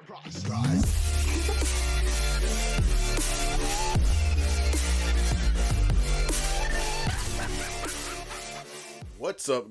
What's up?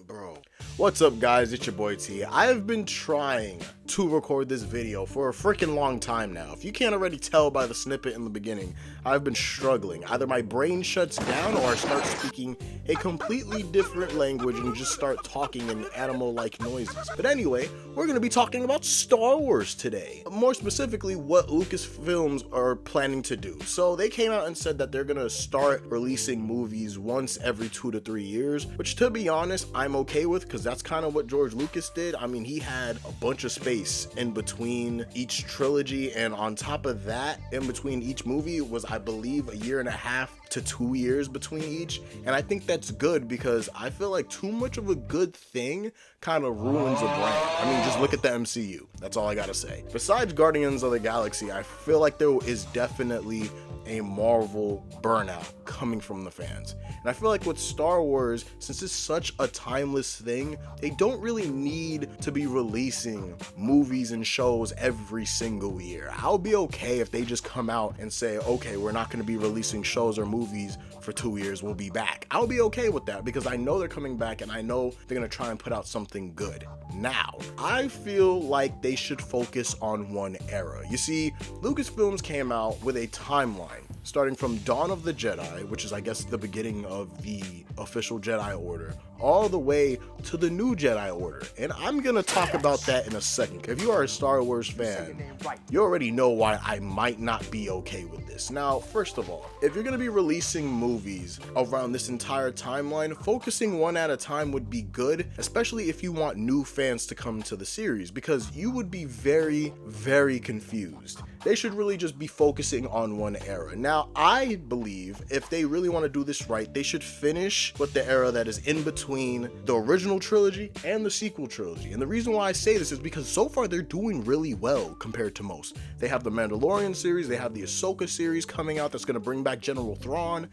Bro. What's up, guys? It's your boy T. I have been trying to record this video for a freaking long time now. If you can't already tell by the snippet in the beginning, I've been struggling. Either my brain shuts down or I start speaking a completely different language and just start talking in animal-like noises. But anyway, we're going to be talking about Star Wars today. More specifically, what Lucasfilms are planning to do. So they came out and said that they're going to start releasing movies once every 2 to 3 years, which, to be honest, I'm okay with, because that's kind of what George Lucas did. I mean, he had a bunch of space in between each trilogy, and on top of that, in between each movie was, I believe, 1.5 to 2 years between each. And I think that's good, because I feel like too much of a good thing kind of ruins a brand. I mean, just look at the MCU. That's all I gotta say. Besides Guardians of the Galaxy, I feel like there is definitely a Marvel burnout coming from the fans. And I feel like with Star Wars, since it's such a timeless thing, they don't really need to be releasing movies and shows every single year. I'll be okay if they just come out and say, okay, we're not going to be releasing shows or movies for 2 years, we'll be back. I'll be okay with that, because I know they're coming back and I know they're going to try and put out something good. Now, I feel like they should focus on one era. You see, Lucasfilms came out with a timeline starting from Dawn of the Jedi, which is, I guess, the beginning of the official Jedi Order, all the way to the new Jedi Order. And I'm gonna talk about that in a second. If you are a Star Wars fan, you already know why I might not be okay with this. Now, first of all, if you're gonna be releasing movies around this entire timeline, focusing one at a time would be good, especially if you want new fans to come to the series, because you would be very, very confused. They should really just be focusing on one era. Now, I believe if they really want to do this right, they should finish with the era that is in between the original trilogy and the sequel trilogy. And the reason why I say this is because so far they're doing really well compared to most. They have the Mandalorian series, they have the Ahsoka series coming out that's going to bring back General Thrawn,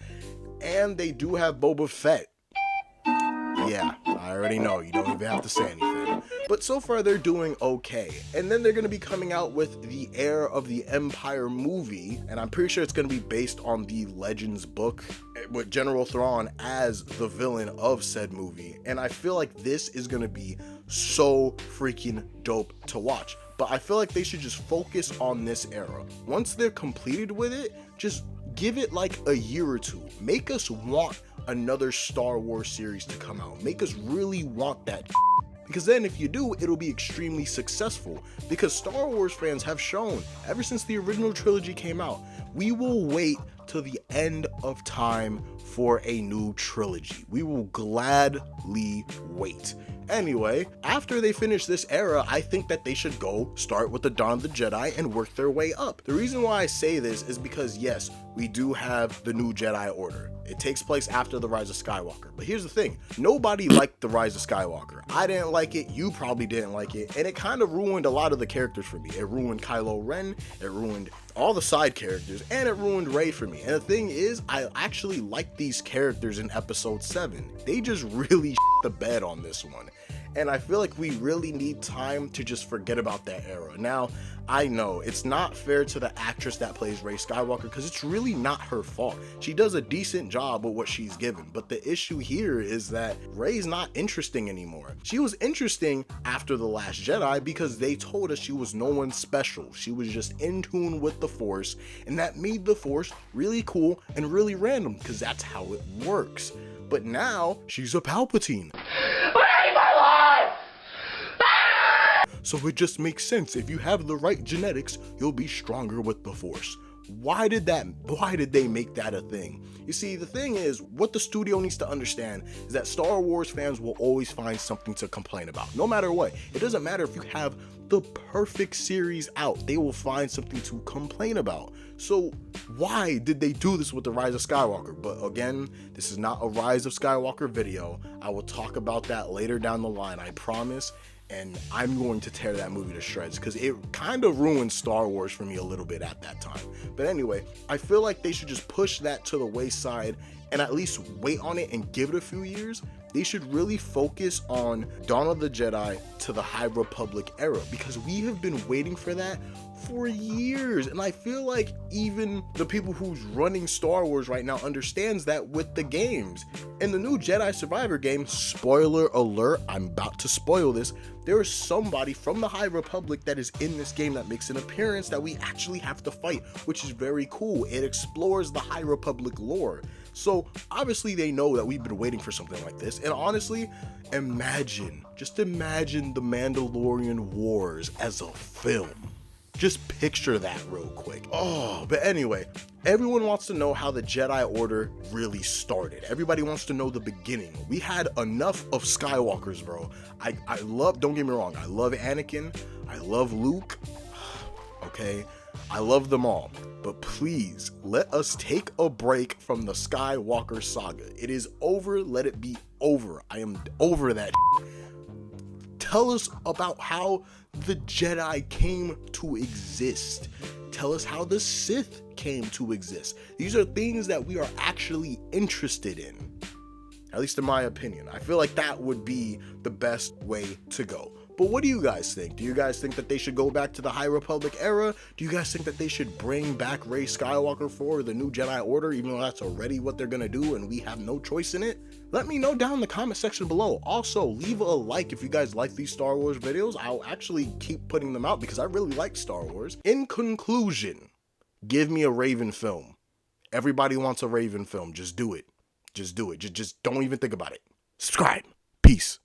and they do have Boba Fett. Yeah, I already know, you don't even have to say anything. But so far they're doing okay. And then they're going to be coming out with the Heir of the Empire movie, and I'm pretty sure it's going to be based on the Legends book with General Thrawn as the villain of said movie. And I feel like this is going to be so freaking dope to watch. But I feel like they should just focus on this era. Once they're completed with it, just give it like a year or two. Make us want another Star Wars series to come out. Make us really want that, because then if you do, it'll be extremely successful. Because Star Wars fans have shown ever since the original trilogy came out, we will wait till the end of time for a new trilogy. We will gladly wait. Anyway, after they finish this era, I think that they should go start with the Dawn of the Jedi and work their way up. The reason why I say this is because, yes, we do have the new Jedi Order. It takes place after the Rise of Skywalker. But here's the thing, nobody liked the Rise of Skywalker. I didn't like it, you probably didn't like it, and it kind of ruined a lot of the characters for me. It ruined Kylo Ren, it ruined all the side characters, and it ruined Rey for me. And the thing is, I actually like these characters in episode 7. They just really shit the bed on this one. And I feel like we really need time to just forget about that era. Now, I know it's not fair to the actress that plays Rey Skywalker, because it's really not her fault. She does a decent job with what she's given, but the issue here is that Rey's not interesting anymore. She was interesting after The Last Jedi because they told us she was no one special. She was just in tune with the Force, and that made the Force really cool and really random, because that's how it works. But now, she's a Palpatine. So it just makes sense. If you have the right genetics, you'll be stronger with the Force. Why did they make that a thing? You see, the thing is, what the studio needs to understand is that Star Wars fans will always find something to complain about, no matter what. It doesn't matter if you have the perfect series out, they will find something to complain about. So why did they do this with the Rise of Skywalker? But again, this is not a Rise of Skywalker video. I will talk about that later down the line, I promise. And I'm going to tear that movie to shreds, because it kind of ruined Star Wars for me a little bit at that time. But anyway, I feel like they should just push that to the wayside and at least wait on it and give it a few years, they should really focus on Dawn of the Jedi to the High Republic era, because we have been waiting for that for years. And I feel like even the people who's running Star Wars right now understands that with the games. In the new Jedi Survivor game, spoiler alert, I'm about to spoil this, there is somebody from the High Republic that is in this game that makes an appearance that we actually have to fight, which is very cool. It explores the High Republic lore. So obviously they know that we've been waiting for something like this. And honestly, just imagine the Mandalorian Wars as a film. Just picture that real quick. Oh, but anyway, everyone wants to know how the Jedi Order really started. Everybody wants to know the beginning. We had enough of Skywalkers, bro. I love, don't get me wrong, I love Anakin, I love Luke, okay? I love them all, but please let us take a break from the Skywalker saga. It is over, let it be over. I am over that shit. Tell us about how the Jedi came to exist. Tell us how the Sith came to exist. These are things that we are actually interested in, at least in my opinion. I feel like that would be the best way to go. But what do you guys think? Do you guys think that they should go back to the High Republic era? Do you guys think that they should bring back Rey Skywalker for the new Jedi Order, even though that's already what they're gonna do and we have no choice in it? Let me know down in the comment section below. Also, leave a like if you guys like these Star Wars videos. I'll actually keep putting them out because I really like Star Wars. In conclusion, give me a Raven film. Everybody wants a Raven film. Just do it. Just do it. Just don't even think about it. Subscribe. Peace.